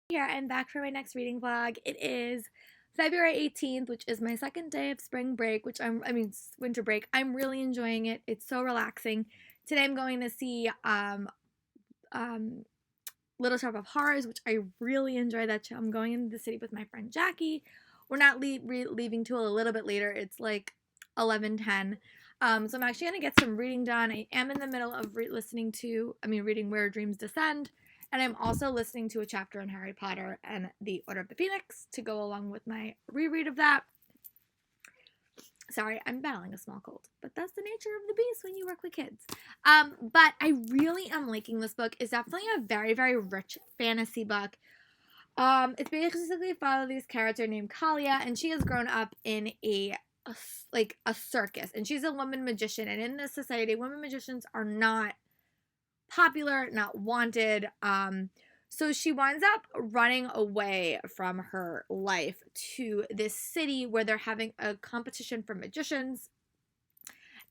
Here I'm back for my next reading vlog. It is February 18th, which is my second day of spring break, winter break. I'm really enjoying it. It's so relaxing. Today I'm going to see um Little Shop of Horrors, which I really enjoy that show. I'm going into the city with my friend Jackie. We're not leaving till a little bit later. It's like 11:10. So I'm actually going to get some reading done. I am in the middle of reading Where Dreams Descend. And I'm also listening to a chapter in Harry Potter and the Order of the Phoenix to go along with my reread of that. Sorry, I'm battling a small cold, but that's the nature of the beast when you work with kids. But I really am liking this book. It's definitely a very, very rich fantasy book. It's basically follow this character named Kalia, and she has grown up in a circus, and she's a woman magician. And in this society, women magicians are not popular, not wanted. So she winds up running away from her life to this city where they're having a competition for magicians,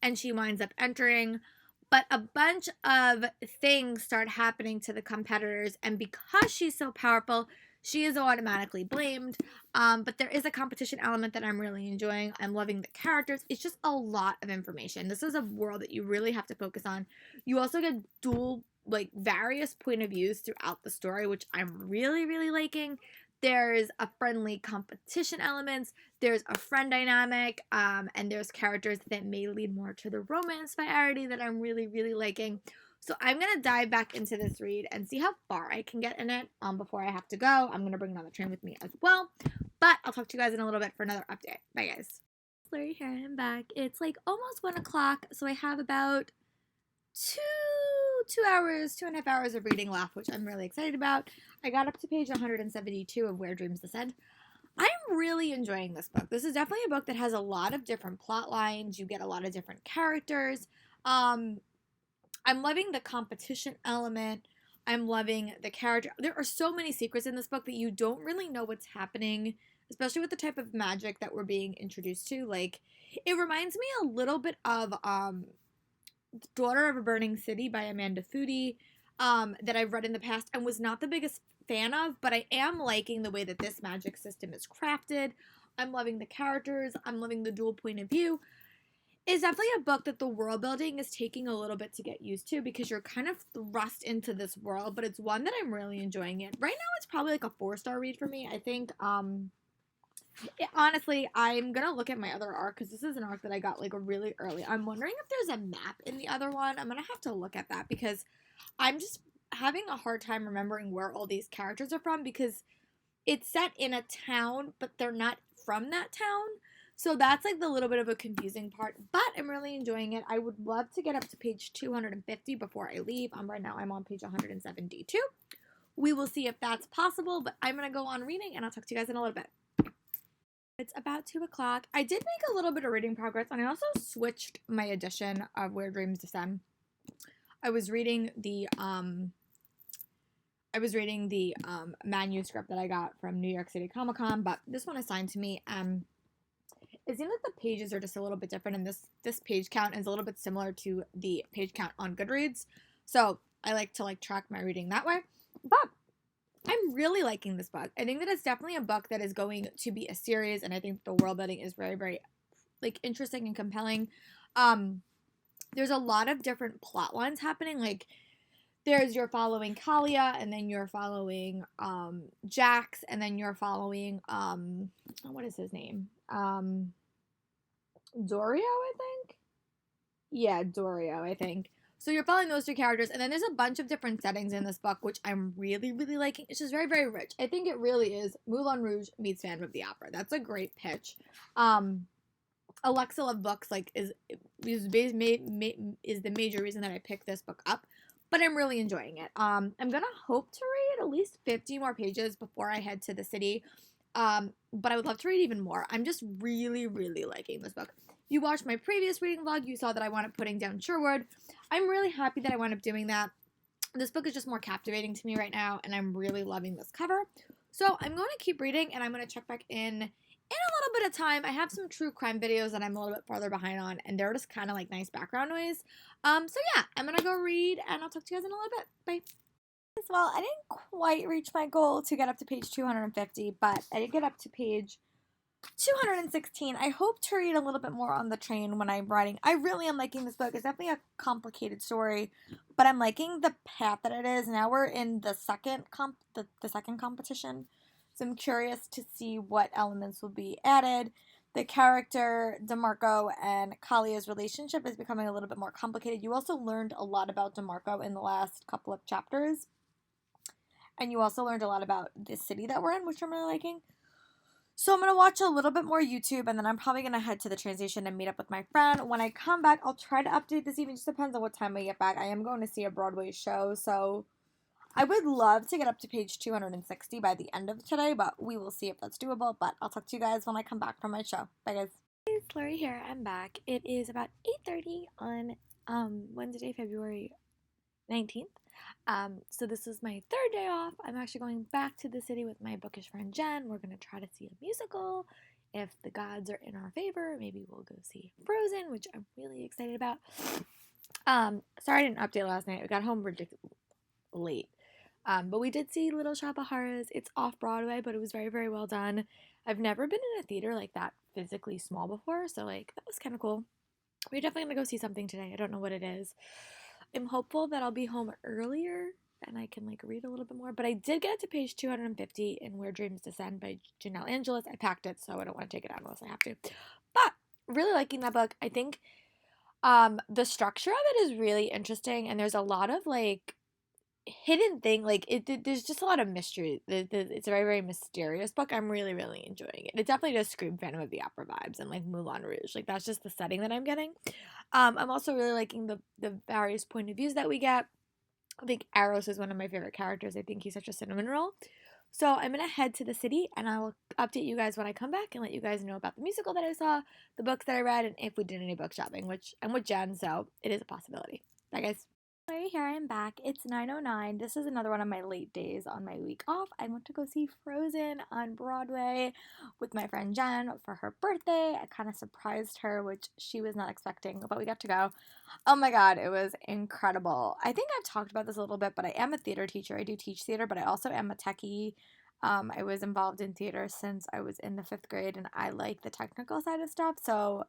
and she winds up entering. But a bunch of things start happening to the competitors, and because she's so powerful, she is automatically blamed. But there is a competition element that I'm really enjoying. I'm loving the characters. It's just a lot of information. This is a world that you really have to focus on. You also get various point of views throughout the story, which I'm really, really liking. There's a friendly competition elements, there's a friend dynamic, and there's characters that may lead more to the romance variety that I'm really, really liking. So I'm going to dive back into this read and see how far I can get in it before I have to go. I'm going to bring it on the train with me as well. But I'll talk to you guys in a little bit for another update. Bye, guys. Larry here, I'm back. It's like almost 1 o'clock, so I have about 2.5 hours of reading left, which I'm really excited about. I got up to page 172 of Where Dreams Descend. I'm really enjoying this book. This is definitely a book that has a lot of different plot lines. You get a lot of different characters. I'm loving the competition element. I'm loving the character. There are so many secrets in this book that you don't really know what's happening, especially with the type of magic that we're being introduced to. Like, it reminds me a little bit of Daughter of a Burning City by Amanda Foody, that I've read in the past and was not the biggest fan of, but I am liking the way that this magic system is crafted. I'm loving the characters. I'm loving the dual point of view. It's definitely a book that the world building is taking a little bit to get used to because you're kind of thrust into this world, but it's one that I'm really enjoying it. Right now, it's probably like a 4-star read for me. I think, honestly, I'm going to look at my other arc because this is an arc that I got like really early. I'm wondering if there's a map in the other one. I'm going to have to look at that because I'm just having a hard time remembering where all these characters are from because it's set in a town, but they're not from that town. So that's like the little bit of a confusing part, but I'm really enjoying it. I would love to get up to page 250 before I leave. Right now I'm on page 172. We will see if that's possible, but I'm going to go on reading and I'll talk to you guys in a little bit. It's about 2 o'clock. I did make a little bit of reading progress, and I also switched my edition of Where Dreams Descend. I was reading the manuscript that I got from New York City Comic Con, but this one assigned to me. It seems like the pages are just a little bit different, and this page count is a little bit similar to the page count on Goodreads. So I like to track my reading that way. But I'm really liking this book. I think that it's definitely a book that is going to be a series, and I think the world building is very, very interesting and compelling. There's a lot of different plot lines happening. Like, you're following Kalia, and then you're following Jax, and then you're following what is his name? Dorio, I think. Yeah, Dorio, I think. So you're following those 2 characters, and then there's a bunch of different settings in this book, which I'm really, really liking. It's just very, very rich. I think it really is Moulin Rouge meets Phantom of the Opera. That's a great pitch. Alexa Love Books is the major reason that I picked this book up, but I'm really enjoying it. I'm gonna hope to read at least 50 more pages before I head to the city. But I would love to read even more. I'm just really, really liking this book. You watched my previous reading vlog, you saw that I wound up putting down Sherwood. I'm really happy that I wound up doing that. This book is just more captivating to me right now, and I'm really loving this cover. So I'm going to keep reading, and I'm going to check back in a little bit of time. I have some true crime videos that I'm a little bit farther behind on, and they're just kind of like nice background noise. So yeah, I'm going to go read, and I'll talk to you guys in a little bit. Bye. Well, I didn't quite reach my goal to get up to page 250, but I did get up to page 216. I hope to read a little bit more on the train when I'm writing. I really am liking this book. It's definitely a complicated story, but I'm liking the path that it is. Now we're in the second competition, so I'm curious to see what elements will be added. The character DeMarco and Kalia's relationship is becoming a little bit more complicated. You also learned a lot about DeMarco in the last couple of chapters, and you also learned a lot about the city that we're in, which I'm really liking. So I'm going to watch a little bit more YouTube, and then I'm probably going to head to the train station and meet up with my friend. When I come back, I'll try to update this evening. Just depends on what time I get back. I am going to see a Broadway show, so I would love to get up to page 260 by the end of today, but we will see if that's doable. But I'll talk to you guys when I come back from my show. Bye, guys. Hey, it's Lori here. I'm back. It is about 8:30 on Wednesday, February 19th. So this is my third day off. I'm actually going back to the city with my bookish friend Jen. We're going to try to see a musical. If the gods are in our favor, maybe we'll go see Frozen, which I'm really excited about. Sorry I didn't update last night. I got home late. But we did see Little Shop of Horrors. It's off Broadway, but it was very, very well done. I've never been in a theater like that physically small before, so like that was kind of cool. We're definitely going to go see something today. I don't know what it is. I'm hopeful that I'll be home earlier and I can like read a little bit more. But I did get to page 250 in Where Dreams Descend by Janelle Angelis. I packed it, so I don't want to take it out unless I have to. But really liking that book. I think the structure of it is really interesting, and there's a lot of like hidden thing. Like there's just a lot of mystery. It's a very, very mysterious book. I'm really, really enjoying it. It definitely does scream Phantom of the Opera vibes and like Moulin Rouge. Like that's just the setting that I'm getting. I'm also really liking the various point of views that we get. I think Eros is one of my favorite characters. I think he's such a cinnamon roll. So I'm gonna head to the city, and I'll update you guys when I come back and let you guys know about the musical that I saw, the books that I read, and if we did any book shopping, which I'm with Jen, so it is a possibility. Bye, guys. Right here, I'm back. It's 9:09. This is another one of my late days on my week off. I went to go see Frozen on Broadway with my friend Jen for her birthday. I kind of surprised her, which she was not expecting, but we got to go. Oh my god, it was incredible. I think I've talked about this a little bit, but I am a theater teacher. I do teach theater, but I also am a techie. I was involved in theater since I was in the 5th grade, and I like the technical side of stuff. So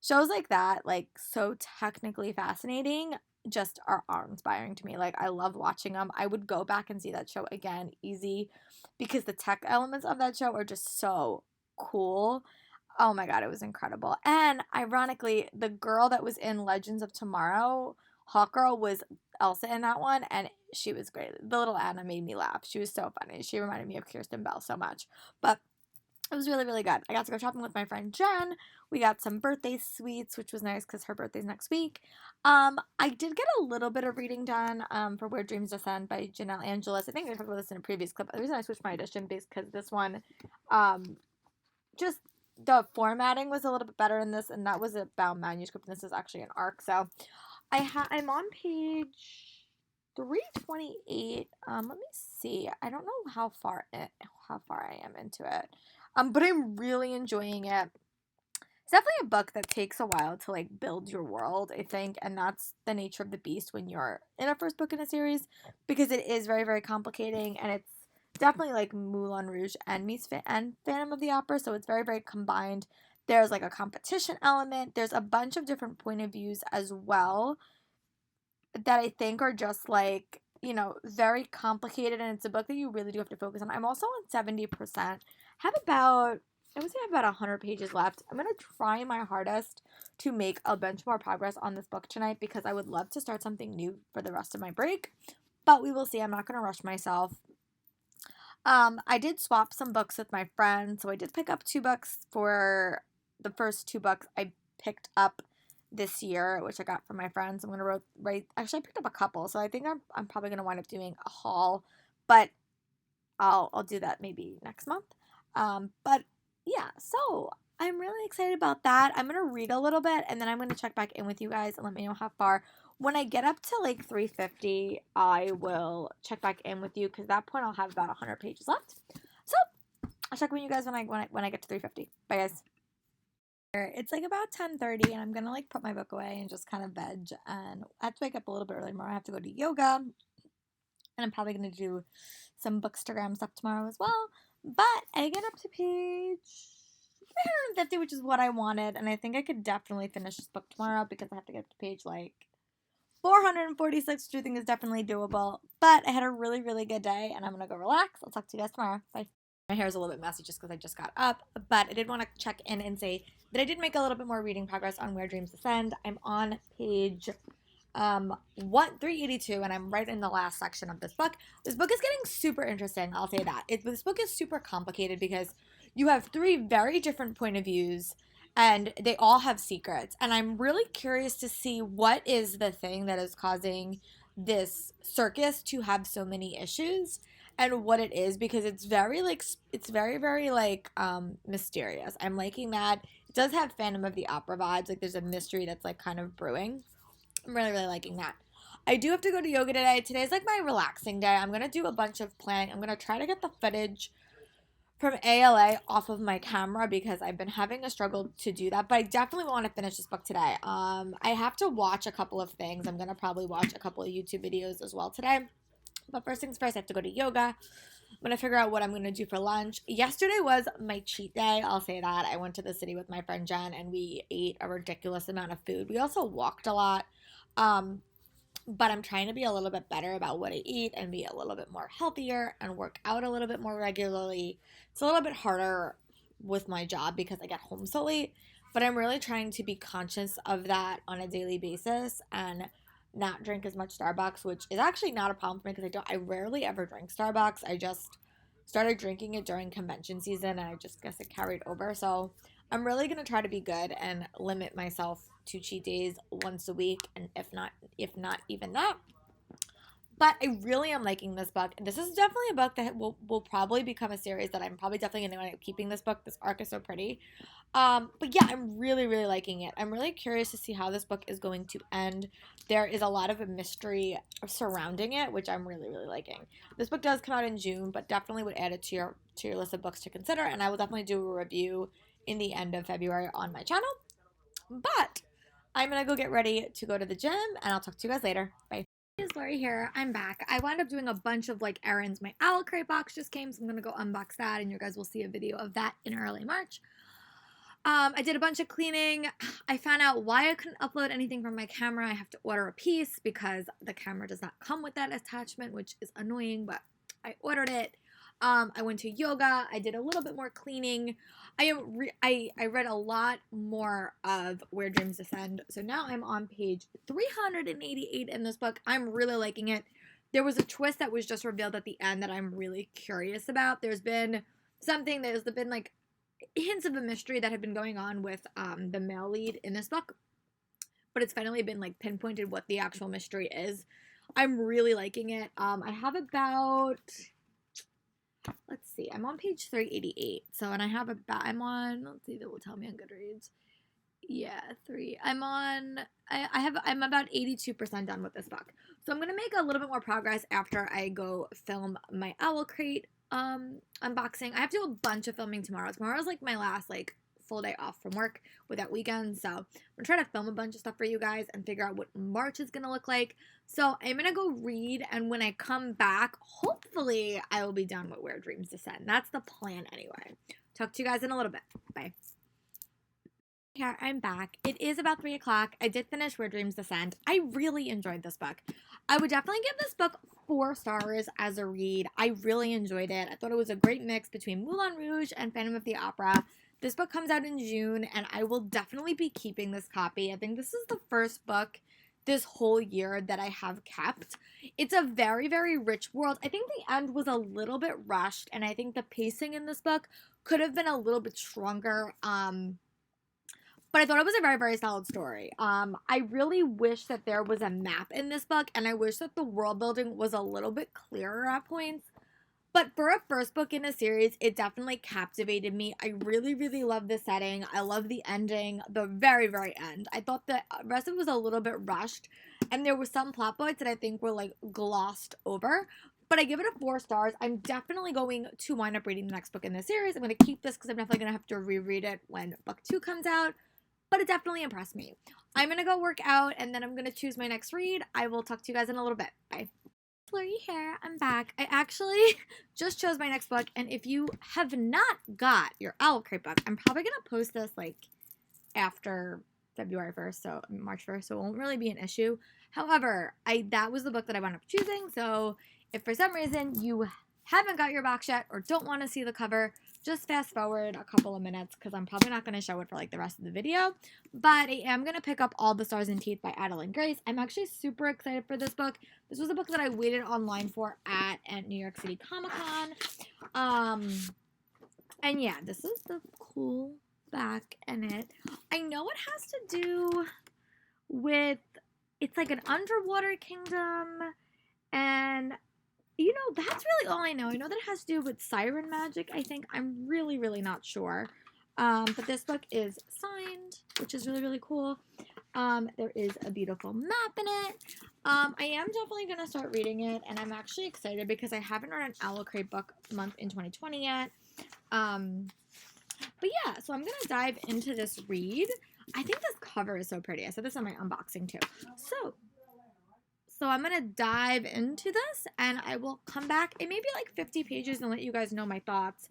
shows like that, like so technically fascinating, just are awe-inspiring to me. Like I love watching them. I would go back and see that show again, easy, because the tech elements of that show are just so cool. Oh my god, it was incredible. And ironically, the girl that was in Legends of Tomorrow, Hawkgirl, was Elsa in that one, and she was great. The little Anna made me laugh. She was so funny. She reminded me of Kirsten Bell so much. But it was really, really good. I got to go shopping with my friend Jen. We got some birthday sweets, which was nice because her birthday's next week. I did get a little bit of reading done for Where Dreams Descend by Janelle Angelis. I think I talked about this in a previous clip. The reason I switched my edition is because this one, just the formatting was a little bit better in this, and that was a bound manuscript, and this is actually an arc. So I'm on page 328. Let me see. I don't know how far I am into it. But I'm really enjoying it. It's definitely a book that takes a while to like build your world, I think, and that's the nature of the beast when you're in a first book in a series, because it is very, very complicating, and it's definitely like Moulin Rouge and Phantom of the Opera, so it's very, very combined. There's like a competition element. There's a bunch of different point of views as well that I think are just like, very complicated, and it's a book that you really do have to focus on. I'm also on 70%. I would say I have about 100 pages left. I'm going to try my hardest to make a bunch more progress on this book tonight because I would love to start something new for the rest of my break, but we will see. I'm not going to rush myself. I did swap some books with my friend, so I did pick up 2 books for the first 2 books I picked up this year, which I got from my friends. I'm gonna actually I picked up a couple, so I think I'm probably gonna wind up doing a haul, but I'll do that maybe next month. But yeah, so I'm really excited about that. I'm gonna read a little bit, and then I'm gonna check back in with you guys and let me know how far. When I get up to like 350, I will check back in with you because at that point I'll have about 100 pages left. So I'll check with you guys when I get to 350. Bye, guys. It's like about 10:30, and I'm gonna like put my book away and just kind of veg, and I have to wake up a little bit early tomorrow. I have to go to yoga, And I'm probably going to do some Bookstagram stuff tomorrow as well. But I get up to page 350, which is what I wanted. And I think I could definitely finish this book tomorrow because I have to get up to page like 446, which I think is definitely doable. But I had a really, really good day, and I'm going to go relax. I'll talk to you guys tomorrow. Bye. My hair is a little bit messy just because I just got up, but I did want to check in and say that I did make a little bit more reading progress on Where Dreams Descend. I'm on page 382, and I'm right in the last section of this book. This book is getting super interesting, I'll say that. This book is super complicated because you have 3 very different point of views, and they all have secrets. And I'm really curious to see what is the thing that is causing this circus to have so many issues and what it is, because it's very mysterious. I'm liking that. It does have Phantom of the Opera vibes. Like there's a mystery that's like kind of brewing. I'm really, really liking that. I do have to go to yoga today. Today's like my relaxing day. I'm going to do a bunch of planning. I'm going to try to get the footage from ALA off of my camera because I've been having a struggle to do that, but I definitely want to finish this book today. I have to watch a couple of things. I'm going to probably watch a couple of YouTube videos as well today. But first things first, I have to go to yoga. I'm going to figure out what I'm going to do for lunch. Yesterday was my cheat day. I'll say that. I went to the city with my friend Jen, and we ate a ridiculous amount of food. We also walked a lot. But I'm trying to be a little bit better about what I eat and be a little bit more healthier and work out a little bit more regularly. It's a little bit harder with my job because I get home so late, but I'm really trying to be conscious of that on a daily basis and not drink as much Starbucks, which is actually not a problem for me because I rarely ever drink Starbucks. I just started drinking it during convention season, and I just guess it carried over. So I'm really going to try to be good and limit myself to cheat days once a week, and if not even that. But I really am liking this book. This is definitely a book that will probably become a series that I'm probably definitely going to end up keeping this book. This arc is so pretty. But yeah, I'm really, really liking it. I'm really curious to see how this book is going to end. There is a lot of a mystery surrounding it, which I'm really, really liking. This book does come out in June, but definitely would add it to your list of books to consider. And I will definitely do a review in the end of February on my channel. But I'm going to go get ready to go to the gym, and I'll talk to you guys later. Bye. It's Lori here. I'm back. I wound up doing a bunch of like errands. My Owl Crate box just came, so I'm going to go unbox that, and you guys will see a video of that in early March. I did a bunch of cleaning. I found out why I couldn't upload anything from my camera. I have to order a piece because the camera does not come with that attachment, which is annoying, but I ordered it. I went to yoga. I did a little bit more cleaning. I read a lot more of Where Dreams Descend. So now I'm on page 388 in this book. I'm really liking it. There was a twist that was just revealed at the end that I'm really curious about. There's been like hints of a mystery that have been going on with the male lead in this book, but it's finally been like pinpointed what the actual mystery is. I'm really liking it. I have about, let's see, I'm on page 388. So, and I have about, I'm on, let's see, that will tell me on Goodreads. Yeah, I'm about 82% done with this book. So I'm going to make a little bit more progress after I go film my Owl Crate unboxing. I have to do a bunch of filming tomorrow. Tomorrow is like my last like full day off from work without weekends. So I'm going to try to film a bunch of stuff for you guys and figure out what March is going to look like. So I'm going to go read, and when I come back, hopefully I will be done with Where Dreams Descend. That's the plan anyway. Talk to you guys in a little bit. Bye. Here, I'm back. It is about 3 o'clock. I did finish Where Dreams Descend. I really enjoyed this book. I would definitely give this book 4 stars as a read. I really enjoyed it. I thought it was a great mix between Moulin Rouge and Phantom of the Opera. This book comes out in June, and I will definitely be keeping this copy. I think this is the first book this whole year that I have kept. It's a very, very rich world. I think the end was a little bit rushed, and I think the pacing in this book could have been a little bit stronger. But I thought it was a very, very solid story. I really wish that there was a map in this book, and I wish that the world building was a little bit clearer at points. But for a first book in a series, it definitely captivated me. I really, really love the setting. I love the ending, the very, very end. I thought the rest of it was a little bit rushed, and there were some plot points that I think were like glossed over. But I give it a 4 stars. I'm definitely going to wind up reading the next book in the series. I'm going to keep this because I'm definitely going to have to reread it when book 2 comes out. But it definitely impressed me. I'm going to go work out, and then I'm going to choose my next read. I will talk to you guys in a little bit. Bye. Flurry here, I'm back. I actually just chose my next book, and if you have not got your Owl Crate book, I'm probably gonna post this like after February 1st, so March 1st, so it won't really be an issue. However, that was the book that I wound up choosing, so if for some reason you haven't got your box yet or don't want to see the cover, just fast forward a couple of minutes because I'm probably not going to show it for like the rest of the video. But I am going to pick up All the Stars and Teeth by Adeline Grace. I'm actually super excited for this book. This was a book that I waited online for at New York City Comic Con. And yeah, this is the cool back in it. I know it has to do with, it's like an underwater kingdom, and you know, that's really all I know. I know that it has to do with siren magic, I think. I'm really, really not sure. But this book is signed, which is really, really cool. There is a beautiful map in it. I am definitely going to start reading it, and I'm actually excited because I haven't read an Owl Crate book month in 2020 yet. But yeah, so I'm going to dive into this read. I think this cover is so pretty. I said this on my unboxing too. So I'm going to dive into this, and I will come back in maybe like 50 pages and let you guys know my thoughts.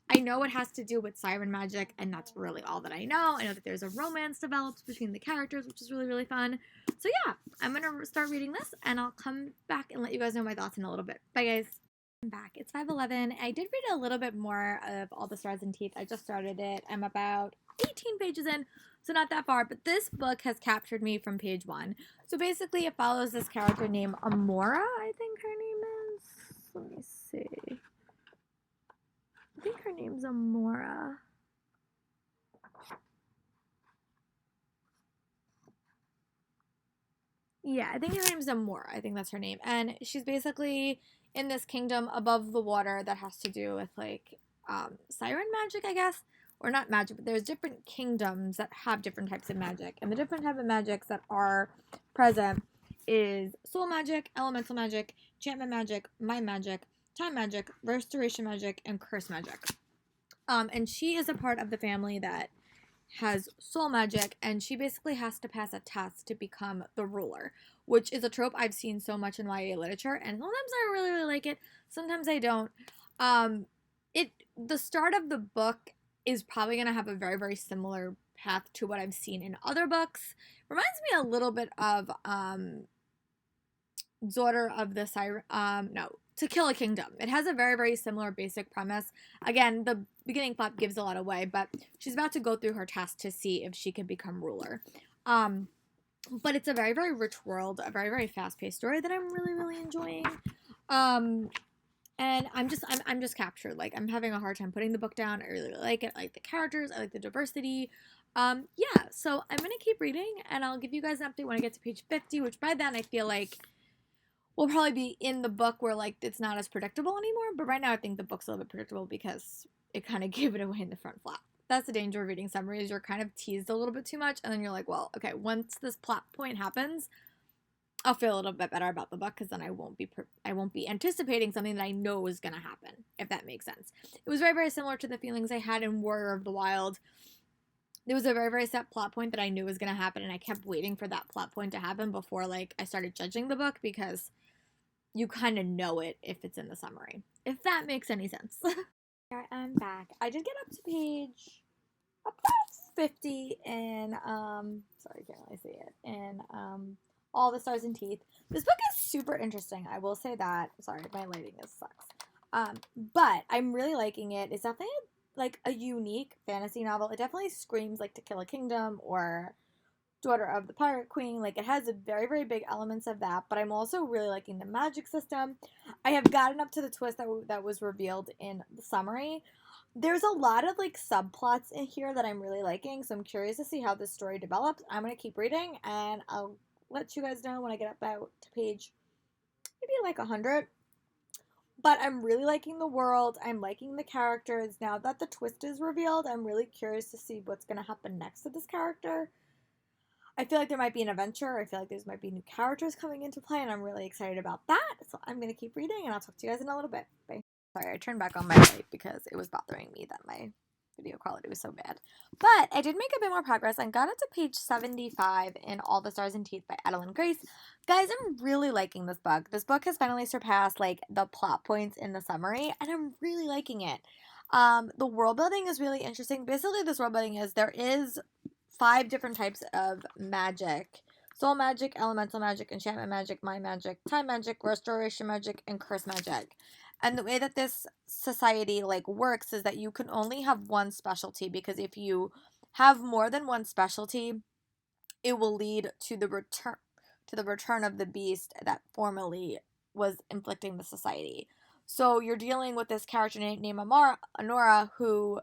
I know it has to do with siren magic, and that's really all that I know. I know that there's a romance developed between the characters, which is really, really fun. So yeah, I'm going to start reading this, and I'll come back and let you guys know my thoughts in a little bit. Bye, guys. I'm back. It's 5:11. I did read a little bit more of All the Stars and Teeth. I just started it. I'm about 18 pages in, so not that far, but this book has captured me from page 1. So basically it follows this character named Amora, I think her name is. Let me see. I think her name's Amora. Yeah, I think her name's Amora. I think that's her name. And she's basically in this kingdom above the water that has to do with like siren magic, I guess. Or not magic, but there's different kingdoms that have different types of magic. And the different type of magics that are present is soul magic, elemental magic, enchantment magic, mind magic, time magic, restoration magic, and curse magic. And she is a part of the family that has soul magic, and she basically has to pass a test to become the ruler, which is a trope I've seen so much in YA literature, and sometimes I really, really like it, sometimes I don't. The start of the book is probably going to have a very, very similar path to what I've seen in other books. Reminds me a little bit of Daughter of the Siren, To Kill a Kingdom. It has a very, very similar basic premise. Again, the beginning plot gives a lot away, but she's about to go through her test to see if she can become ruler. But it's a very, very rich world, a very, very fast-paced story that I'm really, really enjoying. And I'm just captured. Like, I'm having a hard time putting the book down. I really, really like it. I like the characters. I like the diversity. Yeah, so I'm going to keep reading, and I'll give you guys an update when I get to page 50, which by then I feel like we'll probably be in the book where, like, it's not as predictable anymore. But right now I think the book's a little bit predictable because it kind of gave it away in the front flap. That's the danger of reading summaries. You're kind of teased a little bit too much, and then you're like, well, okay, once this plot point happens, I'll feel a little bit better about the book because then I won't be anticipating something that I know is going to happen, if that makes sense. It was very, very similar to the feelings I had in Warrior of the Wild. There was a very, very set plot point that I knew was going to happen, and I kept waiting for that plot point to happen before, like, I started judging the book because you kind of know it if it's in the summary, if that makes any sense. Here I'm back. I did get up to page about 50 in, sorry, I can't really see it, in, All the Stars and Teeth. This book is super interesting. I will say that. Sorry, my lighting sucks. But I'm really liking it. It's definitely like a unique fantasy novel. It definitely screams like To Kill a Kingdom or Daughter of the Pirate Queen. Like, it has a very, very big elements of that. But I'm also really liking the magic system. I have gotten up to the twist that was revealed in the summary. There's a lot of like subplots in here that I'm really liking. So I'm curious to see how this story develops. I'm going to keep reading, and I'll let you guys know when I get about to page maybe like 100. But I'm really liking the world. I'm liking the characters. Now that the twist is revealed, I'm really curious to see what's going to happen next to this character. I feel like there might be an adventure. I feel like there might be new characters coming into play, and I'm really excited about that. So I'm going to keep reading, and I'll talk to you guys in a little bit. Bye. Sorry, I turned back on my light because it was bothering me that my video quality was so bad. But I did make a bit more progress and got up to page 75 in All the Stars and Teeth by Adeline Grace. Guys, I'm really liking this book. This book has finally surpassed like the plot points in the summary, and I'm really liking it. The world building is really interesting. Basically, this world building is there is 5 different types of magic. Soul magic, elemental magic, enchantment magic, mind magic, time magic, restoration magic, and curse magic. And the way that this society like works is that you can only have one specialty, because if you have more than one specialty, it will lead to the return of the beast that formerly was inflicting the society. So you're dealing with this character named Honora, who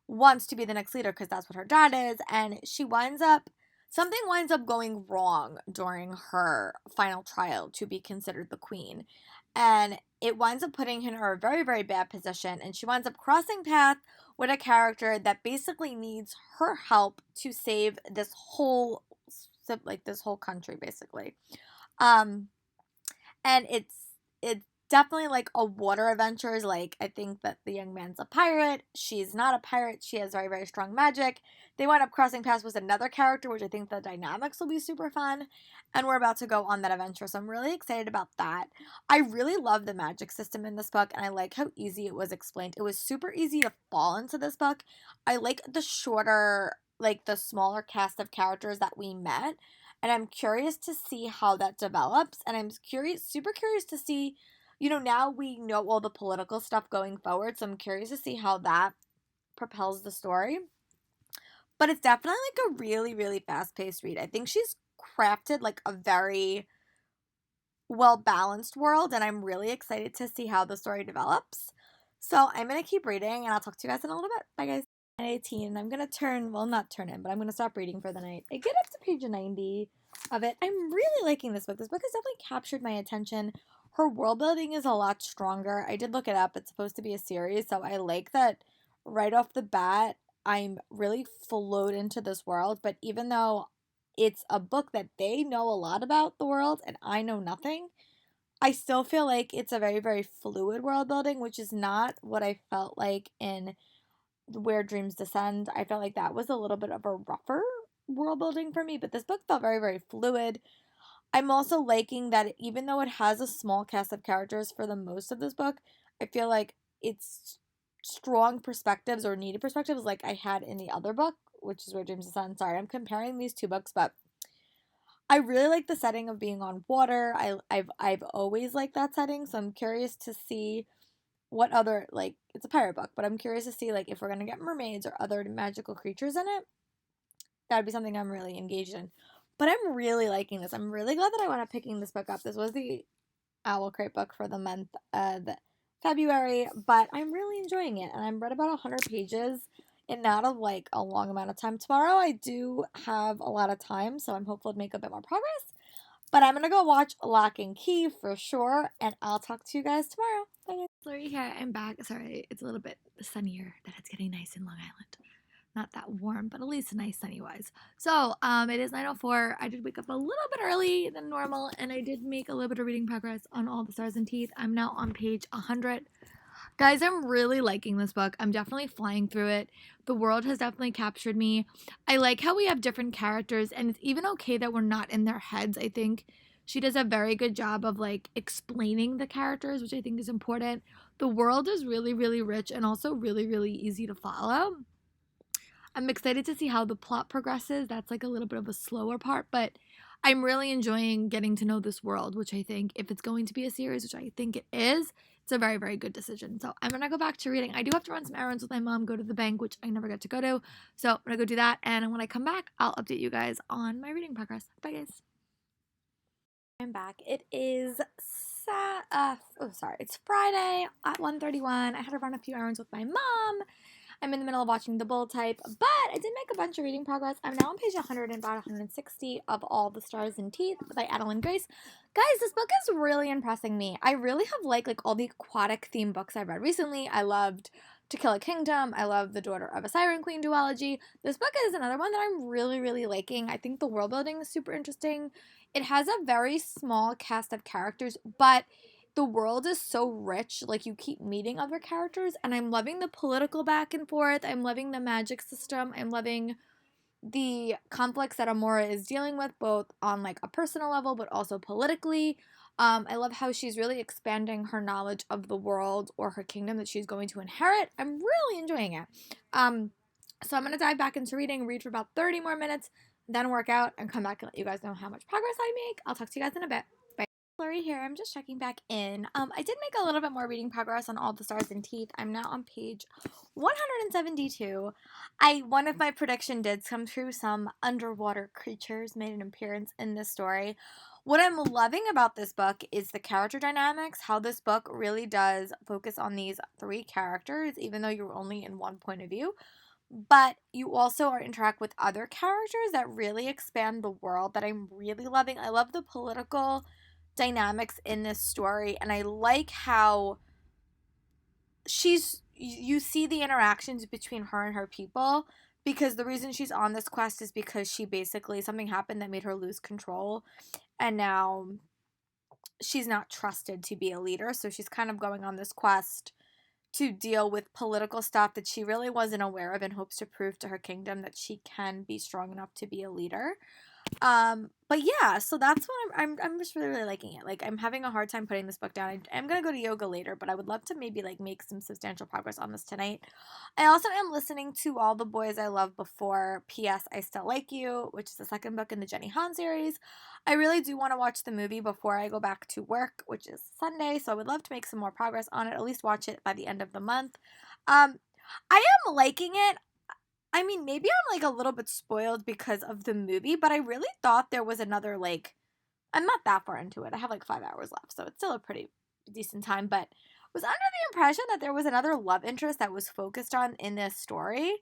wants to be the next leader because that's what her dad is, and something winds up going wrong during her final trial to be considered the queen, and it winds up putting her in a very, very bad position, and she winds up crossing paths with a character that basically needs her help to save this whole country, basically. And it's definitely like a water adventures. Like, I think that the young man's a pirate. She's not a pirate. She has very, very strong magic. They wind up crossing paths with another character, which I think the dynamics will be super fun. And we're about to go on that adventure. So I'm really excited about that. I really love the magic system in this book, and I like how easy it was explained. It was super easy to fall into this book. I like the shorter, like the smaller cast of characters that we met. And I'm curious to see how that develops. And I'm super curious to see, now we know all the political stuff going forward, so I'm curious to see how that propels the story. But it's definitely like a really, really fast-paced read. I think she's crafted like a very well-balanced world, and I'm really excited to see how the story develops. So I'm going to keep reading, and I'll talk to you guys in a little bit. Bye, guys. 18, and I'm going to not turn in, but I'm going to stop reading for the night. I get up to page 90 of it. I'm really liking this book. This book has definitely captured my attention. Her world building is a lot stronger. I did look it up. It's supposed to be a series, so I like that right off the bat, I'm really flowed into this world. But even though it's a book that they know a lot about the world and I know nothing, I still feel like it's a very, very fluid world building, which is not what I felt like in Where Dreams Descend. I felt like that was a little bit of a rougher world building for me, but this book felt very, very fluid. I'm also liking that even though it has a small cast of characters for the most of this book, I feel like it's strong perspectives or needed perspectives like I had in the other book, which is Where Dreams Descend. Sorry, I'm comparing these two books, but I really like the setting of being on water. I've always liked that setting, so I'm curious to see what other, like, it's a pirate book, but I'm curious to see, like, if we're going to get mermaids or other magical creatures in it. That would be something I'm really engaged in. But I'm really liking this. I'm really glad that I wound up picking this book up. This was the Owl Crate book for the month of February, but I'm really enjoying it. And I've read about 100 pages in not of, like, a long amount of time. Tomorrow I do have a lot of time, so I'm hopeful to make a bit more progress. But I'm going to go watch Lock and Key for sure, and I'll talk to you guys tomorrow. Bye, guys. Lori here. I'm back. Sorry, it's a little bit sunnier that it's getting nice in Long Island. Not that warm, but at least nice sunny-wise. So, it is 9:04. I did wake up a little bit early than normal, and I did make a little bit of reading progress on All the Stars and Teeth. I'm now on page 100. Guys, I'm really liking this book. I'm definitely flying through it. The world has definitely captured me. I like how we have different characters, and it's even okay that we're not in their heads. I think she does a very good job of, like, explaining the characters, which I think is important. The world is really, really rich and also really, really easy to follow. I'm excited to see how the plot progresses. That's like a little bit of a slower part, but I'm really enjoying getting to know this world, which I think if it's going to be a series, which I think it is, it's a very, very good decision. So I'm going to go back to reading. I do have to run some errands with my mom, go to the bank, which I never get to go to. So I'm going to go do that. And when I come back, I'll update you guys on my reading progress. Bye, guys. I'm back. It is it's Friday at 1:31. I had to run a few errands with my mom. I'm in the middle of watching The Bold Type, but I did make a bunch of reading progress. I'm now on page 100 and about 160 of All the Stars and Teeth by Adeline Grace. Guys, this book is really impressing me. I really have liked like all the aquatic theme books I've read recently. I loved To Kill a Kingdom. I love The Daughter of a Siren Queen duology. This book is another one that I'm really, really liking. I think the world building is super interesting. It has a very small cast of characters, but the world is so rich. Like, you keep meeting other characters, and I'm loving the political back and forth. I'm loving the magic system. I'm loving the conflicts that Amora is dealing with, both on like a personal level, but also politically. I love how she's really expanding her knowledge of the world or her kingdom that she's going to inherit. I'm really enjoying it. So I'm going to dive back into reading, read for about 30 more minutes, then work out and come back and let you guys know how much progress I make. I'll talk to you guys in a bit. Bye. Lori here. I'm just checking back in. I did make a little bit more reading progress on All the Stars and Teeth. I'm now on page 172. One of my prediction did come true. Some underwater creatures made an appearance in this story. What I'm loving about this book is the character dynamics, how this book really does focus on these three characters, even though you're only in one point of view. But you also are interact with other characters that really expand the world that I'm really loving. I love the political dynamics in this story, and I like how you see the interactions between her and her people, because the reason she's on this quest is because she basically, something happened that made her lose control, and now she's not trusted to be a leader, so she's kind of going on this quest to deal with political stuff that she really wasn't aware of, in hopes to prove to her kingdom that she can be strong enough to be a leader. But yeah, so that's what I'm just really, really liking it. Like, I'm having a hard time putting this book down. I'm gonna go to yoga later, but I would love to maybe like make some substantial progress on this tonight. I also am listening to All the Boys I Loved Before, P.S. I Still Like You, which is the second book in the Jenny Han series. I really do want to watch the movie before I go back to work, which is Sunday, so I would love to make some more progress on it, at least watch it by the end of the month. I am liking it. I mean, maybe I'm like a little bit spoiled because of the movie, but I really thought there was another, like, I'm not that far into it. I have like 5 hours left, so it's still a pretty decent time, but was under the impression that there was another love interest that was focused on in this story.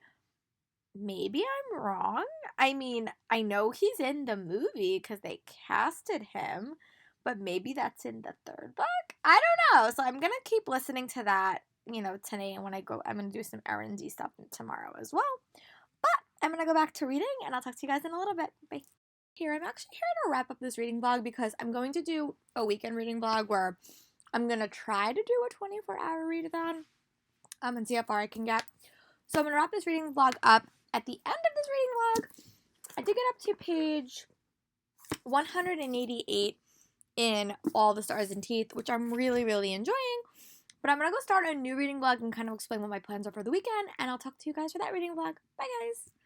Maybe I'm wrong. I mean, I know he's in the movie because they casted him, but maybe that's in the third book? I don't know. So I'm going to keep listening to that, today, and when I go, I'm going to do some errandsy stuff tomorrow as well. But I'm going to go back to reading, and I'll talk to you guys in a little bit. Bye. I'm actually here to wrap up this reading vlog because I'm going to do a weekend reading vlog where I'm going to try to do a 24-hour readathon and see how far I can get. So I'm going to wrap this reading vlog up. At the end of this reading vlog, I did get up to page 188 in All the Stars and Teeth, which I'm really, really enjoying. But I'm going to go start a new reading vlog and kind of explain what my plans are for the weekend, and I'll talk to you guys for that reading vlog. Bye, guys!